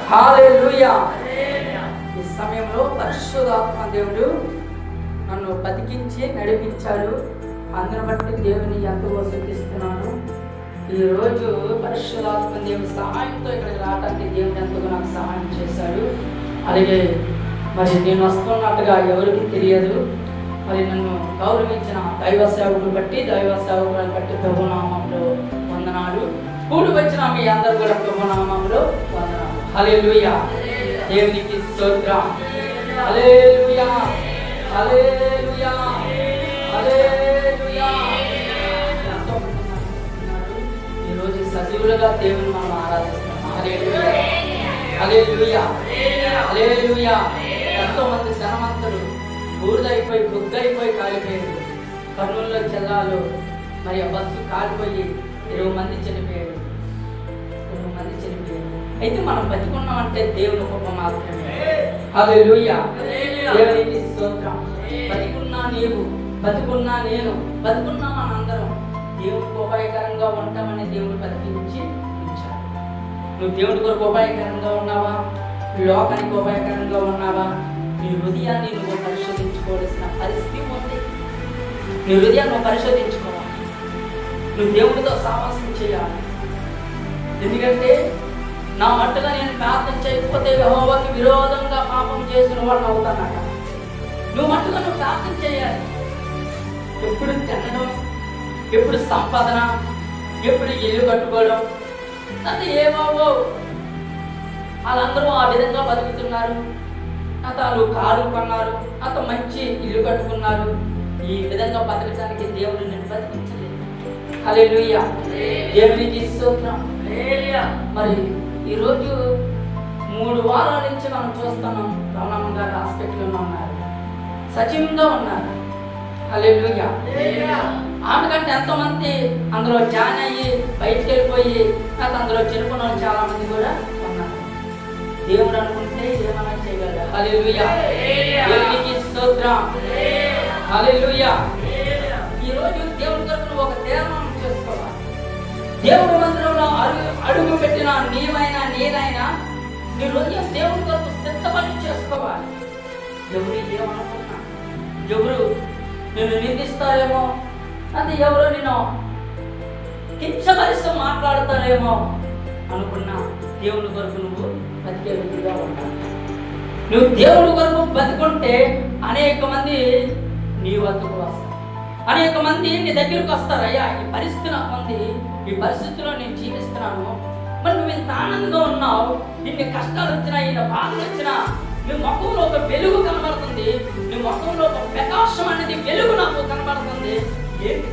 హల్లెలూయా. ఈ సమయంలో పరిశుద్ధాత్మ దేవుడు నన్ను బతికించి నడిపించాడు. అందును బట్టి దేవుని ఎంతో స్తుతిస్తున్నాను. ఈరోజు పరిశుద్ధాత్మ దేవుని సహాయంతో ఇక్కడికి రావడానికి దేవుడు ఎంతో నాకు సహాయం చేశాడు. అలాగే మరి నేను వస్తున్నట్టుగా ఎవరికి తెలియదు. మరి నన్ను గౌరవించిన దైవ సేవకులు బట్టి దైవ సేవకులను బట్టి ప్రభునామంలో వందనాలు. కూడి వచ్చిన మీ అందరూ కూడా ప్రభునామంలో వందనాలు. హల్లెలూయా. దేవునికి స్తోత్రం. హల్లెలూయా హల్లెలూయా హల్లెలూయా. ఎంతో మంది ఉన్నారు. ఈరోజు సజీవులుగా దేవుని మనం ఆరాధిస్తాం. హల్లెలూయా హల్లెలూయా హల్లెలూయా. ఎంతో మంది ధనవంతులు బూడిదైపోయి బుగ్గైపోయి కాలిపోయారు. కర్నూలులో జిల్లాలో మరి ఆ బస్సు కాలిపోయి 20 మంది చనిపోయారు. 20 మంది చనిపోయారు. అయితే మనం బతికున్నామంటే దేవుని కృప మాత్రమే. హల్లెలూయా. దేవునికి స్తోత్రం. బతికున్నా నీవు, బతికున్నా నేను, బతికున్నా మనందరం దేవునికి ఉపాయకరంగా ఉంటామని దేవుడు బతికించి ఉంచాడు. నువ్వు దేవుడి కొరకు ఉపాయకరంగా ఉన్నావా? లోకానికి ఉపాయకరంగా ఉన్నావా? నీ హృదయాన్ని నువ్వు పరిశోధించుకోవాల్సిన పరిస్థితి ఉంది. నీ హృదయాన్ని నువ్వు పరిశోధించుకోవాలి. నువ్వు దేవుడితో సావాసం చేయాలి. ఎందుకంటే నా మట్టుగా నేను ప్రార్థన చేయకపోతే యెహోవాకి విరోధంగా పాపం చేసిన వాడిని అవుతానట. నువ్వు మట్టుగా నువ్వు ప్రార్థన చేయాలి. ఎప్పుడు తినడం, ఎప్పుడు సంపాదన, ఎప్పుడు ఇల్లు కట్టుకోవడం, అది ఏమో వాళ్ళందరూ ఆ విధంగా బతుకుతున్నారు. అతను కారు కొన్నారు, అతను మంచి ఇల్లు కట్టుకున్నారు. ఈ విధంగా బతకడానికి దేవుడు నిన్ను బతికించలేదు. హల్లెలూయా. దేవునికి స్తోత్రం. మరి ఈరోజు 3 వారాల నుంచి మనం చూస్తున్నాం. రమణమ్మ గారు హాస్పిటల్లో ఉన్నారు, సజీవంగా ఉన్నారు. హల్లెలూయా. ఆమెకంటే ఎంతో మంది అందులో జాయిన్ అయ్యి బయటికి వెళ్ళిపోయి అందులో చనిపోయిన వాళ్ళు చాలా మంది కూడా ఉన్నారు. దేవుడు అనుకుంటే ఏమైనా చేయగలరు. హల్లెలూయా. దేవునికి స్తోత్రం. హల్లెలూయా. ఈరోజు దేవుడి తరపున ఒక తీర్మానం చేసుకోవాలి. దేవుడి మందిరంలో అడుగు పెట్టిన నీవైనా నేనైనా నీ హృదయం దేవుడి కొరకు సిద్ధపడి చేసుకోవాలి. ఎవరు ఏమనుకున్నా, ఎవరు నిన్ను నిందిస్తారేమో, అది ఎవరో నిన్ను కించపరిస్తూ మాట్లాడతారేమో అనుకున్నా దేవుని కొరకు నువ్వు బతికే వ్యక్తిగా ఉంటావు. నువ్వు దేవుడి కొరకు బతికుంటే అనేక మంది నీ వద్దకు వస్తారు. అనేక మంది నీ దగ్గరకు వస్తారు. అయ్యా, ఈ పరిస్థితి నాకు ఉంది, ఈ పరిస్థితిలో నేను జీవిస్తున్నాను, మరి నువ్వు ఇంత ఆనందంగా ఉన్నావు, ఇన్ని కష్టాలు వచ్చినా, ఇన్ని బాధలు వచ్చినా నీ ముఖంలో ఒక వెలుగు కనబడుతుంది, నీ ముఖంలో ఒక ప్రకాశం అనేది వెలుగు నాకు కనబడుతుంది. ఏంటి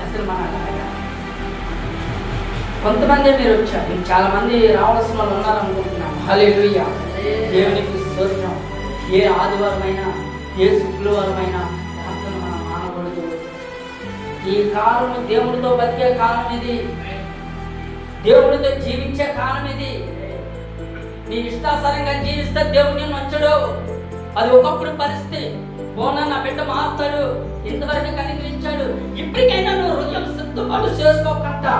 అసలు మన కొంతమంది మీరు వచ్చారు, చాలా మంది రావాల్సిన వాళ్ళు ఉన్నారనుకుంటున్నాం. హల్లెలూయా. దేవునికి స్తోత్రం. ఏ ఆదివారమైనా ఏ శుక్రవారమైనా ప్రార్థన మనం మానకూడదు. ఈ కాలం దేవుడితో బతికే కాలం ఇది, దేవుడితో జీవించే కాలం ఇది. నీ ఇష్టాసరంగా జీవిస్తే దేవుడు నిన్ను వచ్చాడు. అది ఒకప్పుడు పరిస్థితి. పోనా నా బిడ్డ మారుతాడు, ఇంతవరకు కనికరించాడు. ఇప్పటికైనా నువ్వు హృదయం సిద్ధపాటు చేసుకోకుండా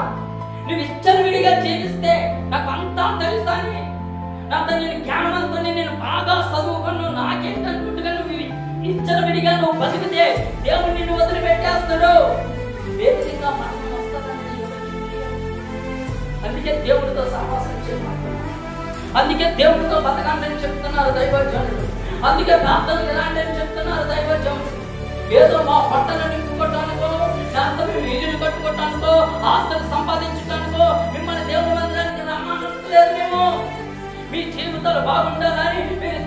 నువ్వు ఇచ్చలవిడిగా జీవిస్తే నాకు అంతా తెలుసా అని, నాతో నేను జ్ఞానవంతుని, నేను బాగా చదువుకున్నాను, నాకేంటనుకుంటుగా నువ్వు ఇచ్చలవిడిగా నువ్వు బతికితే దేవుడు నిన్ను వదిలిపెట్టేస్తాడు. వేదికగా మరణం వస్తుందని అందుకే దేవుడితో సహవాసం చేయమంటున్నాను. అందుకే దేవుడితో బతకాలని చెప్తున్నారు దైవజనులు. అందుకే ప్రార్థనలు ఎలాంటి అని చెప్తున్నారు దైవజనులు. ఏదో మా పంటను నింపుకోవటానికో, లేకపోతే మేము ఇల్లును కట్టుకోవటానికో, ఆస్తులు సంపాదించడానికో మిమ్మల్ని దేవుడి మందిరానికి రమ్మనట్లేదు. మేము మీ జీవితాలు బాగుండాలని, మీరు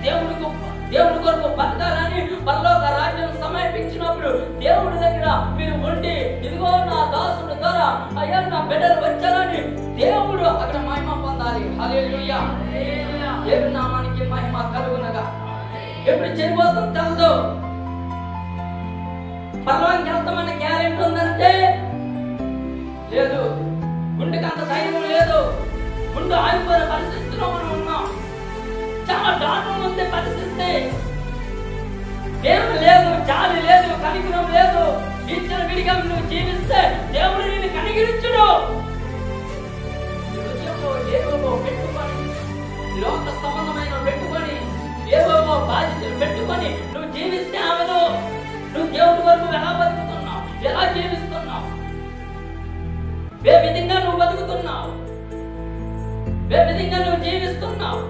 దేవుడి కొరకు బతకాలని పరలోక రాజ్యం సమర్పించినప్పుడు దేవుడి దగ్గర మీరు ఉండి, ఇదిగో నా దాసుడు ద్వారా అయ్యా నా బిడ్డలు వచ్చారని దేవుడు అక్కడ మహిమ పొందాలి. హల్లెలూయా. దేవుని నామానికి మహిమ కలుగునగా. ఎప్పుడు చనిపోతాం తెలుసు, పరలోకానికి వెళ్తామన్న గ్యారెంటీ ఉందంటే లేదు. గుండెకి అంత ధైర్యం లేదు. గుండె ఆగిపోయిన పరిస్థితిలో మనం ఉన్నాం. చాలా దారుణం ఉంది పరిస్థితి. దేవుడు లేదు, జాలి లేదు, కనికరం లేదు. ఇచ్చిన విడిగా నువ్వు జీవిస్తే దేవుడు నిన్ను కనికరించుడు. ఏదో లోక సంబంధమైన పెట్టుకొని ఏవో బాధ్యతలు పెట్టుకొని నువ్వు జీవిస్తే అవదు. నువ్వు దేవుడి వరకు ఎలా బతుకుతున్నావు, ఎలా జీవిస్తున్నావు, ఏ విధంగా నువ్వు బతుకుతున్నావు, ఏ విధంగా నువ్వు జీవిస్తున్నావు,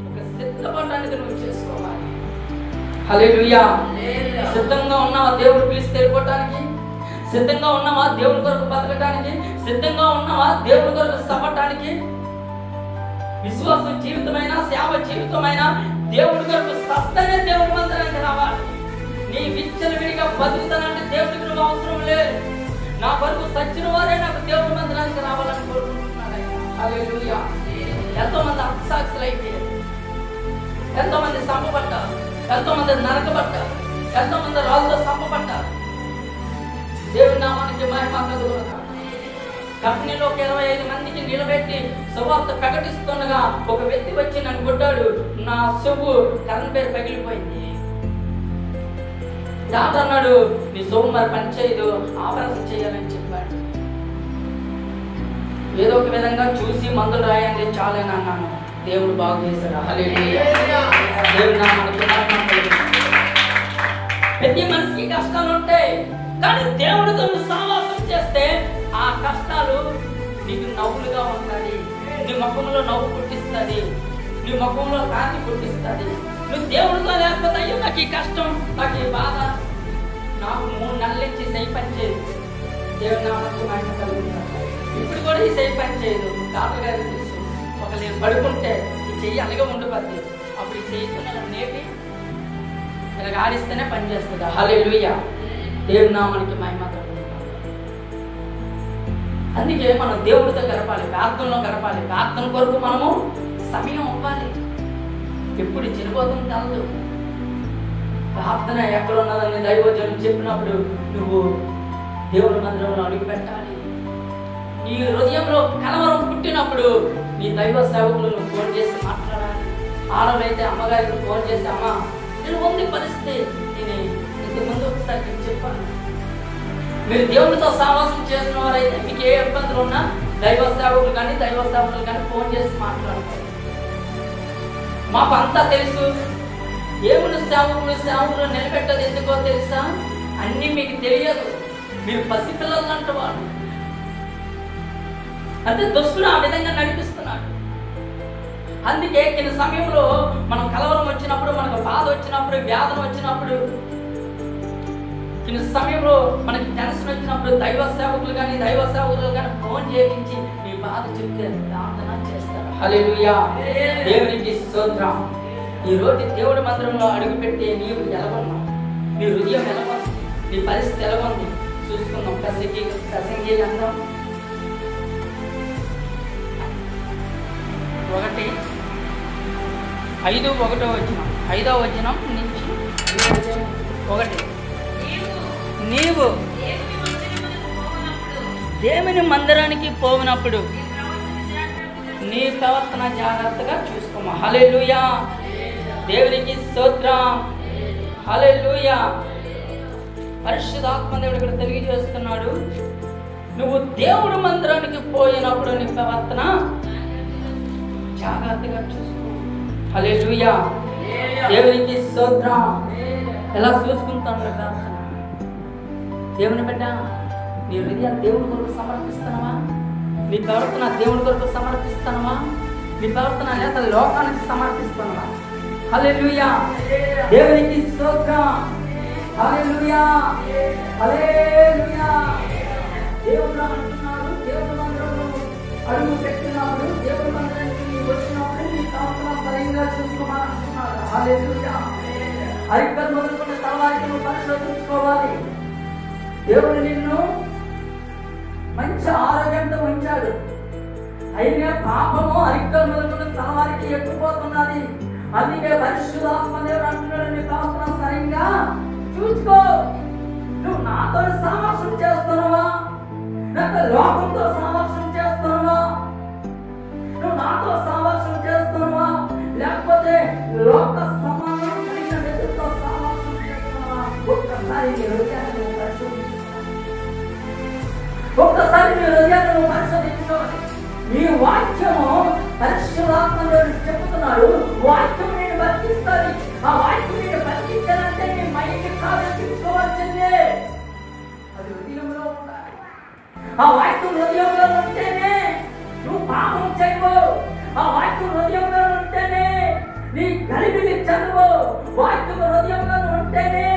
ఒక సిద్ధపడడానికి నువ్వు చేసుకోవాలి. హల్లెలూయా. సిద్ధంగా ఉన్నావా దేవుడు పిలిచి వెళ్ళిపోవటానికి? సిద్ధంగా ఉన్నావా దేవుడి కొరకు బతకటానికి? సిద్ధంగా ఉన్నావా దేవుడి కొరకు సపటానికి? విశ్వాస జీవితమైన సేవ జీవితమైన దేవుడి కొరకు సస్తనే దేవుడి మందిరానికి రావాలి. నీ విచ్చలవిడిగా బతుకుతానంటే దేవుడికి నువ్వు అవసరం లేదు. నా కొరకు సచ్చిన వారే నాకు దేవుడి మందిరానికి రావాలని కోరుకుంటున్నాడు. హల్లెలూయా. ఎంతో మంది అక్షాక్షులు అయిపోయారు, ఎంతో మంది సంపబడ్డారు, ఎంతో మంది నరకబడ్డారు, ఎంతో మంది రాళ్ళతో సంపబడ్డారు. దేవుడి నామానికి మహిమ కలుగును. కంపెనీలో 25 మందికి నిలబెట్టి సువార్త ప్రకటిస్తుండగా ఒక వ్యక్తి వచ్చి నన్ను కొట్టాడు. నా చెవు కరెంట్ పేరు పగిలిపోయింది. డాక్టర్ అన్నాడు, నీ చెవు మరి పని చేయదు, ఆపరేషన్ చేయాలని చెప్పాడు. ఏదో ఒక విధంగా చూసి మందులు రాయండి చాలని అన్నాను. దేవుడు బాగు చేశాడు. హల్లెలూయా. దేవుడి నామానికి మహిమ కలుగును. ప్రతి మనిషికి కష్టాలు ఉంటాయి, కానీ దేవుడితో సహవాసం చేస్తే ఆ కష్టాలు నీకు నవ్వులుగా ఉంటుంది. నీ ముఖంలో నవ్వు పుట్టిస్తుంది, నీ ముఖంలో కాంతి పుట్టిస్తుంది. నువ్వు దేవుడితో లేకపోతే అయ్యో నాకు ఈ కష్టం, నాకు ఈ బాధ, నాకు 3 నెలల నుంచి సై పని చేయదు. దేవుడి నామానికి మహిమ కలుగును. ఇప్పుడు కూడా ఈ సై పని చేయదు. డాక్టర్ గారు తెలుసు, ఒక నేను పడుకుంటే ఈ చెయ్యి అలాగే ఉండిపోద్ది. అప్పుడు ఈ చెయ్యితో నేను నేటి ఇలా ఆడిస్తేనే పని చేస్తుంది. హల్లెలూయా. దేవుడి నామానికి మహిమ కలుగును. అందుకే మనం దేవుడితో గడపాలి, ప్రార్థనలో గడపాలి. ప్రార్థన కొరకు మనము సమయం ఇవ్వాలి. ఎప్పుడు చనిపోతుంది తెలదు. ప్రార్థన ఎక్కడ ఉన్నదని దైవజనులు చెప్పినప్పుడు నువ్వు దేవుడి మందిరంలో అడుగు పెట్టాలి. నీ హృదయంలో కలవరం పుట్టినప్పుడు నీ దైవ సేవకులను ఫోన్ చేసి మాట్లాడాలి. ఆడవైతే అమ్మగారికి ఫోన్ చేసి, అమ్మ నేను ఉంది పరిస్థితి, నేను ఇంతకుముందు ఒకసారి నేను చెప్పాను. మీరు దేవుడితో సహవాసం చేసిన వారైతే మీకు ఏ ఇబ్బందులు ఉన్నా దైవ సేవకులు కానీ ఫోన్ చేసి మాట్లాడతారు. మాకు అంతా తెలుసు. దేవుని సేవకులు నిలబెట్టదు ఎందుకో తెలుసా? అన్నీ మీకు తెలియదు. మీరు పసిపిల్లలు అంటున్నారు. అంటే దుష్టుడు ఆ విధంగా నడిపిస్తున్నాడు. అందుకే కొన్ని సమయంలో మనం కలవరం వచ్చినప్పుడు, మనకు బాధ వచ్చినప్పుడు, వ్యాధన వచ్చినప్పుడు, కొన్ని సమయంలో మనకి టెన్షన్ వచ్చినప్పుడు దైవ సేవకులు కానీ ఫోన్ చేయించి మీ బాధ చెప్తే ప్రార్థన చేస్తారు. హల్లెలూయా. దేవునికి స్తోత్రం. ఈ రోజు దేవుడి మందిరంలో అడుగుపెట్టే నీవు ఎలాగొన్నావు, నీ హృదయం ఎలాగొంది, నీ పరిస్థితి ఎలాగొంది చూసుకున్నాం. ప్రసంగి గ్రంథం 5:1 వచనం నుంచి 1. నీవు దేవుని మందిరానికి పోవునప్పుడు నీ ప్రవర్తన జాగ్రత్తగా చూసుకోమా. హల్లెలూయా. దేవునికి స్తోత్రం. హల్లెలూయా. పరిశుద్ధాత్మ దేవుడు ఇక్కడ తెలియజేస్తున్నాడు, నువ్వు దేవుడి మందిరానికి పోయినప్పుడు నీ ప్రవర్తన జాగ్రత్తగా చూసుకో. హల్లెలూయా. దేవునికి స్తోత్రం. ఎలా చూసుకుంటాను ప్రార్థన? దేవుని బిడ్డ, నీ హృదయాన్ని దేవుడి కొరకు సమర్పిస్తున్నావా? నీ ప్రవర్తన దేవుడి కొరకు సమర్పిస్తున్నావా? నీ ప్రవర్తన లేక లోకానికి సమర్పిస్తున్నావా? హల్లెలూయా. దేవునికి స్తోత్రం. హల్లెలూయా. హల్లెలూయా. దేవుడు అంటున్నాడు, దేవుడి మందిరంలో అడుగు పెట్టినప్పుడు, దేవుడి మందిరానికి వచ్చినప్పుడు నీ ప్రవర్తన సరిగ్గా చూసుకోమని అంటున్నాడు. హల్లెలూయా. అరికలు మొదలుకున్న తర్వాత నువ్వు పరిశోధించుకోవాలి. దేవుడు నిన్ను మంచి ఆరోగ్యంతో ఉంచాడు, అయినా పాపము అరికలు మొదలుకున్న తలవారికి ఎక్కుపోతున్నది. అందుకే పరిశుద్ధాత్మ దేవుడు అంటున్నాడు, నీ ప్రవర్తన సరిగ్గా చూసుకో. నువ్వు నాతో సహవాసం చేస్తున్నావా, నాతో లోకంతో సహవాసం చేస్తున్నావా? నువ్వు నాతో సహవాసం చేస్తున్నావా, లేకపోతే లోక సమానం కలిగిన వ్యక్తితో సహవాసం చేస్తున్నావా? ఒక్కసారి నీ హృదయాన్ని పరిశోధించుకోవాలి. నీ వాక్యము పరిశుద్ధాత్మ దేవుడు చెప్తున్నాడు, వాక్యం నేను బతికిస్తుంది. ఆ వాక్యం నేను బతికించాలంటే నీ మైండ్ కావలసిందే. అది హృదయంలో ఉండాలి. ఆ వాక్యం హృదయంలో ఉంటేనే నువ్వు పాపం చేయవు. ఆ వాక్యం హృదయంలో ఉంటేనే నీ కలిపిని చదువు. వాక్యం హృదయంలో ఉంటేనే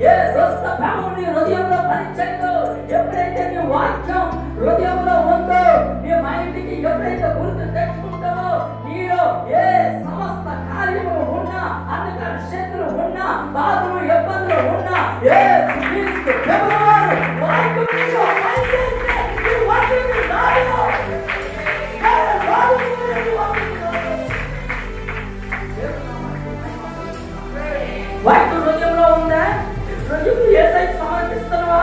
ఏ దుష్ట భావం నీ హృదయంలో పనిచేయదు. ఎప్పుడైతే నీ వాక్యం హృదయంలో ఉందో, నీ మైండ్కి ఎప్పుడైతే గుర్తు తెచ్చుకుంటావో, నీలో ఏ సమస్త కార్యములు ఉన్నా, అందుకని శత్రువు ఉన్నా, బాధలు ఇబ్బందులు ఉన్నా, ఏ వాక్యం హృదయంలో ఉందా? హృదయం ఏసైకి సమర్పిస్తున్నావా?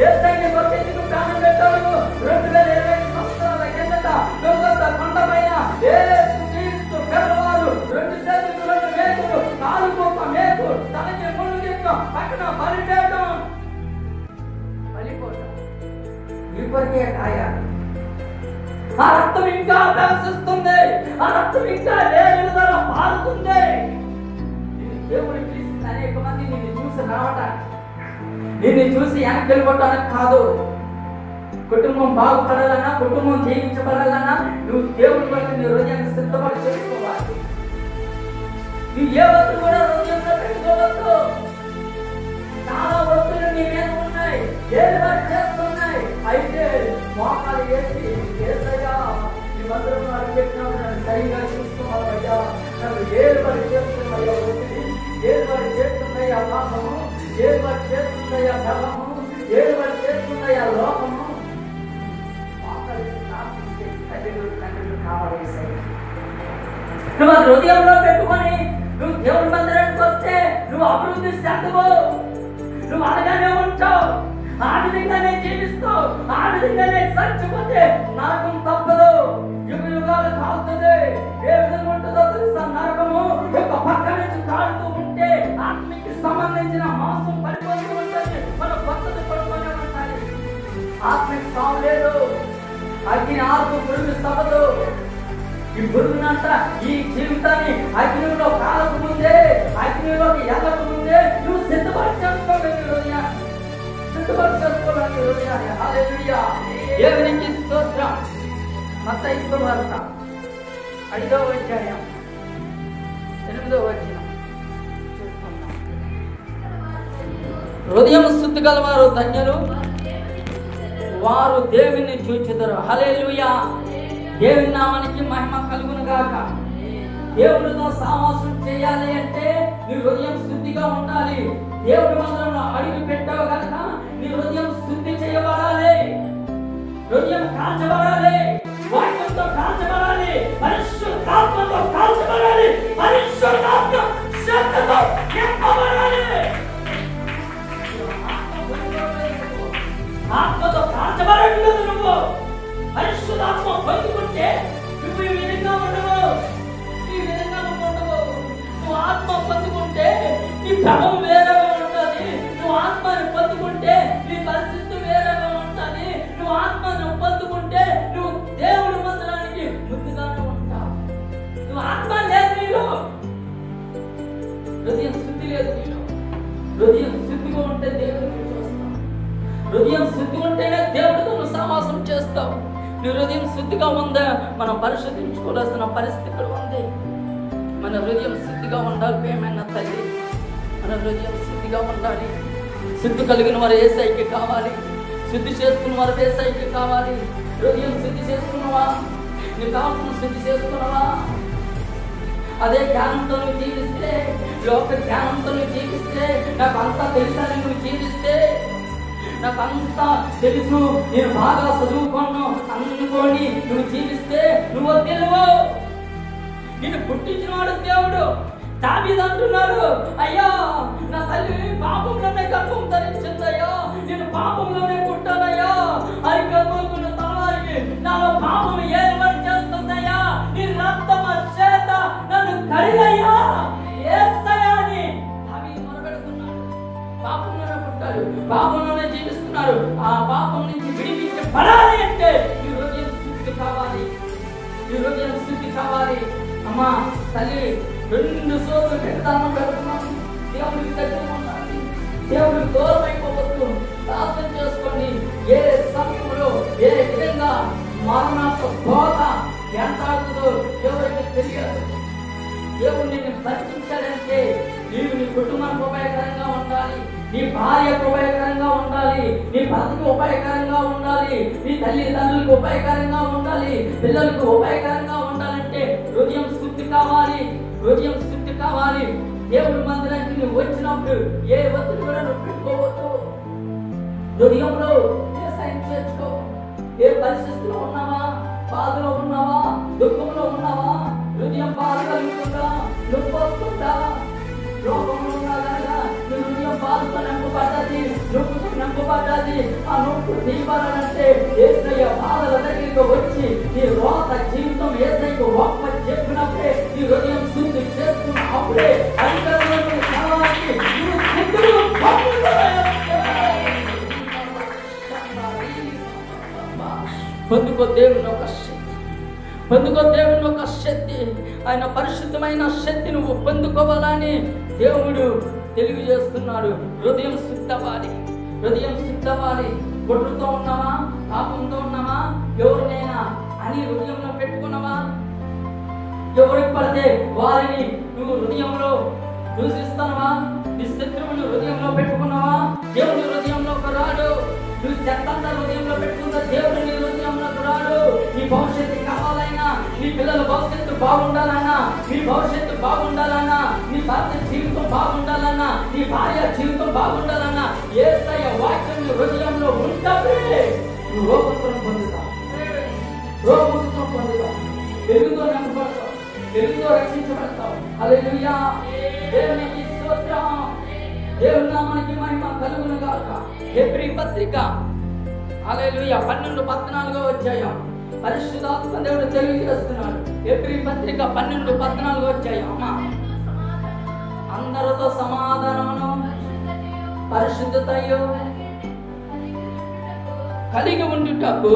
ఏసైని బతికి ప్రాణం పెట్టావు. 2025 సంవత్సరాల కిందట కొండ పైన యేసు పెద్దవారు 2 చేతులు 2 మేకులు, కాలుకు ఒక మేకు, తనకి ముళ్ళు గిట్ట, పక్కన బలిపేయడం, బలిపోవడం, ఇప్పటికే గాయాలు. ఆ రక్తం ఇంకా ప్రవశిస్తుంది. ఆ రక్తం ఇంకా వేలుగా పారుతుంది. దేవుని పిలిచింది అనేక మంది నిన్ను చూసి నడవటానికి, నిన్ను చూసి వెనక్కి వెళ్ళిపోవటానికి కాదు. కుటుంబం బాగుపడాలన్నా, కుటుంబం జీవించబడాలన్నా నువ్వు దేవుని బట్టి నీ హృదయాన్ని సిద్ధపడి చేసుకోవాలి. నువ్వు ఏ వస్తువు కూడా హృదయంలో పెట్టుకోవద్దు. చాలా వస్తువులు నీ మీద ఉన్నాయి, ఏర్పాటు చేస్తున్నాయి. అయితే మోకాలు వేసి ఏసయ్యా నీ మందిరంలో అడిగిపెట్టినావు, నన్ను సరిగా చూసుకోవాలయ్యా, నన్ను ఏర్పాటు చేస్తున్నాయా, ఏర్పాటు చేస్తున్నాయా పాపము, ఏర్పాటు చేస్తున్నాయా గర్వము, ఏర్పాటు చేస్తున్నాయా లోకము. నువ్వు హృదయంలో పెట్టుకొని నువ్వు దేవుని మందిరానికి వస్తే నువ్వు అభివృద్ధి చెందవు. నువ్వు అలాగానే ఉంటావు, ఆ విధంగానే జీవిస్తావు, ఆ విధంగానే చచ్చిపోతే నరకం తప్పదు. యుగ యుగాలు కాలుతుంది. ఏ విధంగా ఉంటుందో తెలుసా? నరకము ఒక పక్క నుంచి కాలుతూ ఉంటే ఆత్మకి సంబంధించిన మాంసం పడిపోతూ ఉంటుంది, మన కొత్తది పడుతూనే ఉంటాయి. ఆత్మకి సాగు లేదు. అగ్ని ఆత్మ పురుగు సభదు. ఈ పురుగునంతా ఈ జీవితాన్ని అగ్నిలో కాలక ముందే, అగ్నిలోకి ఎల్లక ముందే నువ్వు సిద్ధపడి చేసుకోవాలి. హృదయాన్ని సిద్ధపడి చేసుకోవాలి. హృదయాన్ని హల్లెలూయా. దేవునికి స్తోత్రం. మత్తయి సువార్త 5వ అధ్యాయం 8వ వచనం చూస్తున్నాం. హృదయం శుద్ధి గలవారు ధన్యులు, వారు దేవుని చూచెదరు. హల్లెలూయా. దేవుని నామానికి మహిమ కలుగును గాక. దేవుడితో సహవాసం చేయాలి అంటే నీ హృదయం శుద్ధిగా ఉండాలి. దేవుడి మందిరంలో అడుగు పెట్టావు కనుక నీ హృదయం శుద్ధి చేయబడాలి. హృదయం కాల్చబడాలి, వాక్యంతో కాల్చబడాలి, పరిశుద్ధాత్మతో కాల్చబడాలి, పరిశుద్ధాత్మ శక్తితో నింపబడాలి. ఆత్మతో కాల్చబడట్లేదు. నువ్వు పరిశుద్ధాత్మ పొందుకుంటే నువ్వు ఈ విధంగా ఉండవు, ఈ విధంగా ఉండవు. నువ్వు ఆత్మ పొందుకుంటే నీ ప్రభావం వేరేగా ఉంటుంది. నువ్వు ఆత్మని పొందుకుంటే నీ పరిస్థితి వేరేగా ఉంటుంది. నువ్వు ఆత్మను పొందుకుంటే నువ్వు దేవుడి మందిరానికి ముందుగానే ఉంటావు. నువ్వు ఆత్మ లేదు నీలో, హృదయం శుద్ధి లేదు నీలో. హృదయం శుద్ధిగా ఉంటే దేవుడిని చూస్తావు. హృదయం శుద్ధి ఉంటేనే దేవుడితో నువ్వు సహవాసం చేస్తావు. నీ హృదయం శుద్ధిగా ఉందా? మనం పరిశోధించుకోవాల్సిన పరిస్థితి ఉంది. మన హృదయం శుద్ధిగా ఉండాలి. ప్రియమైన తల్లి, మన హృదయం శుద్ధిగా ఉండాలి. శుద్ధి కలిగిన వారు యేసయ్యకి కావాలి. శుద్ధి చేసుకున్న వారు యేసయ్యకి కావాలి. హృదయం శుద్ధి చేసుకున్నావా? నీ కావాల్సిన శుద్ధి చేసుకున్నావా? అదే జ్ఞానంతో నువ్వు జీవిస్తే, లోక జ్ఞానంతో నువ్వు జీవిస్తే, నాకు అంతా తెలుసని నువ్వు జీవిస్తే, నాకు అంతా తెలుసు, నేను బాగా చదువుకోను అనుకోని నువ్వు జీవిస్తే నువ్వు తెలివు. నిన్ను పుట్టించిన వాడు దేవుడు. దావీదు అంటున్నాడు, అయ్యా నా తల్లి పాపంలోనే గర్భం ధరించిందయ్యా, నేను పాపంలోనే పుట్టానయ్యా, అరికట్టుకున్న తలారికి నాలో పాపం ఏర్పాటు చేస్తుందయ్యా, నీ రక్తమ చేత నన్ను కడిగయ్యా యేసయ్యా అని దావీదు మొరపెడుతున్నాడు. పాపంలోనే పుట్టాడు, పాపంలోనే జీవిస్తున్నారు. ఆ పాపం నుంచి విడిపించబడాలి అంటే ఈ హృదయం శుద్ధి కావాలి. ఈ హృదయం శుద్ధి కావాలి. అమ్మా తల్లి 2 సోర్లు పెడతాను పెడుతున్నాను. దేవుడికి దగ్గర ఉండాలి, దేవుడికి దూరం అయిపోవద్దు. ప్రార్థన చేసుకోండి. ఏ సమయంలో ఏ విధంగా మరణాత్మ కోత ఎంతాడుతుందో ఎవరికి తెలియదు. దేవుడు నిన్ను బ్రతికించాడంటే నీవు నీ కుటుంబానికి ఉపయోగకరంగా ఉండాలి, నీ భార్యకు ఉపయోగకరంగా ఉండాలి, నీ భర్తకు ఉపయోగకరంగా ఉండాలి, నీ తల్లిదండ్రులకు ఉపయోగకరంగా ఉండాలి, పిల్లలకు ఉపయోగకరంగా ఉండాలంటే హృదయం శుద్ధి కావాలి, హృదయం శుద్ధి కావాలి. దేవుడి మందిరానికి నువ్వు వచ్చినప్పుడు ఏ ఒత్తిడి కూడా నువ్వు పెట్టుకోవద్దు. హృదయంలో యేసయ్యను చేర్చుకో. ఏ పరిస్థితిలో ఉన్నావా, బాధలో ఉన్నావా, దుఃఖంలో ఉన్నావా, హృదయం బాధ కలుగుతుందా, నొప్పి వస్తుందా, లోకంలో ఉన్నాగా నీ హృదయం బాధతో నింపబడ్డది, నొప్పితో నింపబడ్డది. ఆ నొప్పి తీయాలంటే యేసయ్య బాధల దగ్గరికి వచ్చి నీ రోత జీవితం యేసయ్యకు ఒక్క చెప్పినప్పుడే నీ హృదయం శుద్ధి చేసుకున్న అప్పుడే అధికారులకు కావాలని పొందుకో దేవుని ఒక శక్తి, పొందుకో దేవుని ఒక శక్తి. ఆయన పరిశుద్ధమైన శక్తి నువ్వు పొందుకోవాలని దేవుడు తెలియజేస్తున్నాడు. హృదయం శుద్ధవాలి, హృదయం శుద్ధవాలి. గుడ్రుతో ఉన్నావా, పాపంతో ఉన్నావా, ఎవరినైనా అని హృదయంలో పెట్టుకున్నావా, ఎవరికి పడితే వారిని నువ్వు హృదయంలో దూషిస్తున్నావా, నీ శత్రువుని హృదయంలో పెట్టుకున్నావా, దేవుని హృదయంలోకి రాడు. నువ్వు చెత్తంతా హృదయంలో పెట్టుకుంటా, దేవుడు నీ హృదయంలోకి రాడు. నీ భవిష్యత్తు కావాలైనా, నీ పిల్లల భవిష్యత్తు బాగుండాలన్నా, నీ భవిష్యత్తు బాగుండాలన్నా, నీ భర్త జీవితం బాగుండాలన్నా, నీ భార్య జీవితం బాగుండాలన్నా యేసయ్య వాక్యం హృదయంలో ఉంటే నువ్వు రోగత్వం పొందుతావు, రోగత్వం పొందుతావు, వెలుగుతో నింపబడతావు, వెలుగుతో రక్షించబడతావు. హల్లెలూయా. దేవునికి స్తోత్రం. దేవుని నామానికి మహిమ కలుగును గాక. హెబ్రీ పత్రిక హల్లెలూయా 12:14 అధ్యాయం పరిశుద్ధాత్మ దేవుడు తెలియజేస్తున్నాడు. హెబ్రీ పత్రిక 12:14 అధ్యాయం. అమ్మా, అందరితో సమాధానమును పరిశుద్ధతయు కలిగి ఉండుటకు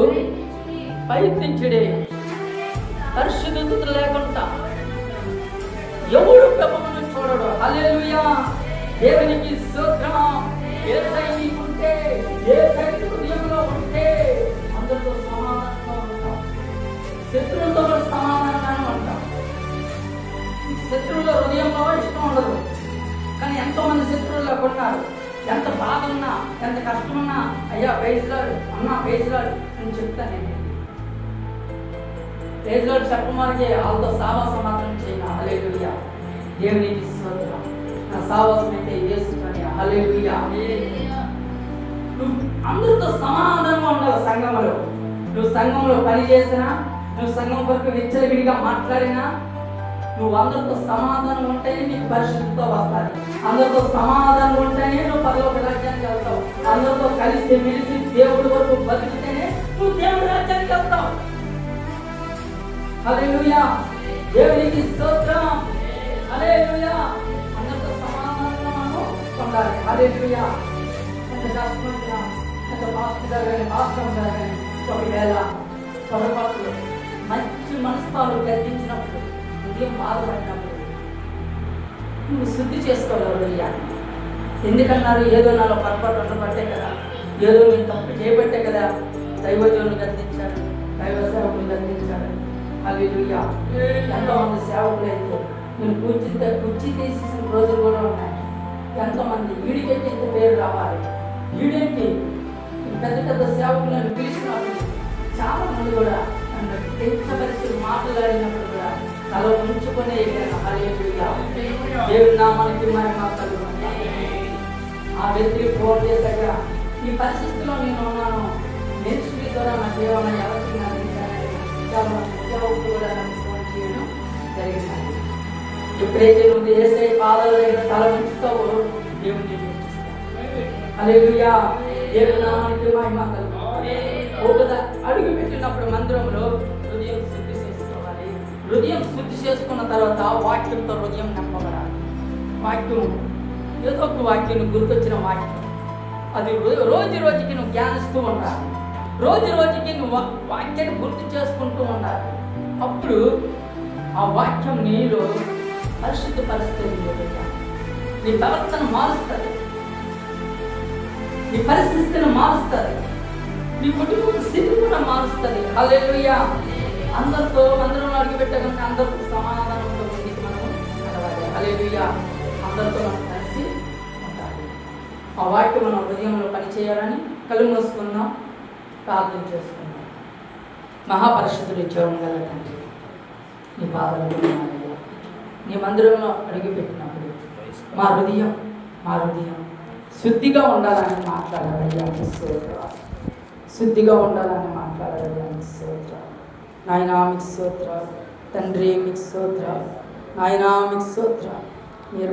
ప్రయత్నించుడే. పరిశుద్ధత లేకుండా ఎవడు ప్రభువును చూడడు. హల్లెలూయా. దేవునికి స్తోత్రం. యేసయ్య నీకుంటే, యేసయ్య హృదయంలో ఉంటే అందరితో సమాధానంగా ఉంటాం, శత్రువులతో సమాధానంగానే ఉంటాం. శత్రువుల హృదయంలో ఇష్టం ఉండదు, కానీ ఎంతో మంది శత్రువులు ఉన్నారు. ఎంత బాధ ఉన్నా, ఎంత కష్టం ఉన్నా, అయ్యా ప్రైజ్లాడు, అన్నా ప్రైజ్లాడు అని చెప్తాను. నేను ప్రైజ్లాడు చెప్పమారికే వాళ్ళతో సావాసం మాత్రం చేయాలి. హల్లెలూయా. దేవునికి స్తోత్రం. నా సావాసం అయితే యేసుని. హల్లెలూయా. నువ్వు అందరితో సమాధానంగా ఉండాలి. సంఘంలో నువ్వు సంఘంలో పని చేసినా, నువ్వు సంఘం వరకు విచ్చలవిడిగా మాట్లాడినా, నువ్వు అందరితో సమాధానం ఉంటేనే నీకు పరిశుద్ధత వస్తుంది. అందరితో సమాధానం ఉంటేనే నువ్వు పరలోక రాజ్యానికి వెళ్తావు. అందరితో కలిసి మెలిసి దేవుడి వరకు బతికితేనే నువ్వు దేవుడి రాజ్యానికి వెళ్తావు. హల్లెలూయా. దేవునికి స్తోత్రం. హల్లెలూయా. అందరితో సమాధానంగా మనం ఉండాలి. హల్లెలూయా. ఎంత కష్టపడినా, ఎంత పాస్టర్ కానీ ఒకవేళ పొరపాట్లు మంచి మనస్తాలు గద్దించినప్పుడు, ఉదయం బాధపడినప్పుడు నువ్వు శుద్ధి చేసుకోగలవయ్యా. ఎందుకన్నారు? ఏదో నాలో పొరపాటు ఉండబట్టే కదా, ఏదో నేను తప్పు చేయబట్టే కదా దైవజనులు గద్దించాడు, దైవ సేవకులు గద్దించాడు. హల్లెలూయా. ఎంతోమంది సేవకులు అయితే నేను కుర్చీ తీసేసిన రోజులు కూడా ఉన్నాయి. ఎంతోమంది వీడికెట్టి ఇంత పేరు రావాలి, వీడేంటి పెద్ద పెద్ద సేవకులను పిలిచినప్పుడు చాలా మంది కూడా నన్ను తెచ్చపరిచి మాట్లాడినప్పుడు కూడా తల ఉంచుకునే హల్లెలూయా. దేవుని నామానికి మహిమ కలుగును. ఆ వ్యక్తి ఫోన్ చేశాక ఈ పరిస్థితిలో నేను ఉన్నాను, మినిస్ట్రీ ద్వారా నా జీవన ఎవరికి అందించాలని చాలా మంది సేవకులు కూడా నాకు ఫోన్ చేయడం జరిగింది. ఎప్పుడైతే నువ్వు యేసయ్య పాదాల దగ్గర తల ఉంచుతావో దేవుని హల్లెలూయా. దేవుని నామానికి మహిమ కలుగును. ఒక అడుగు పెట్టినప్పుడు మందిరంలో హృదయం శుద్ధి చేసుకోవాలి. హృదయం శుద్ధి చేసుకున్న తర్వాత వాక్యంతో హృదయం నింపబడాలి. వాక్యం ఏదో ఒక వాక్యం గుర్తొచ్చిన వాక్యం అది రోజు రోజుకి నువ్వు ధ్యానిస్తూ ఉండాలి. రోజు రోజుకి నువ్వు వాక్యాన్ని గుర్తు చేసుకుంటూ ఉండాలి. అప్పుడు ఆ వాక్యం నీలో పరిశుద్ధపరుస్తుంది. నీ ప్రవర్తన మారుస్తుంది, నీ పరిస్థితిని మారుస్తుంది, నీ కుటుంబ స్థితిని కూడా మారుస్తుంది. హల్లెలూయా. అందరితో మందిరంలో అడుగుపెట్టగానే అందరితో సమాధానంతో ముందుకు మనం నడవాలి. హల్లెలూయా. అందరితో మనం కలిసి ఉండాలి. ఆ వాక్యం మన హృదయంలో పనిచేయాలని కళ్ళు మూసుకుందాం, ప్రార్థన చేసుకుందాం. మహాపరిశుద్ధుడు జీవం గల తండ్రి, నీ పాదాలు నీ మందిరంలో అడుగుపెట్టినప్పుడు మా హృదయం శుద్ధిగా ఉండాలని మాట్లాడగలిగా స్తోత్రాలు, శుద్ధిగా ఉండాలని మాట్లాడగలిగా స్తోత్రాలు. నాయనా మీకు స్తోత్రాలు తండ్రి, మీకు స్తోత్రాలు నాయనా, మీకు స్తోత్రాలు. మీరు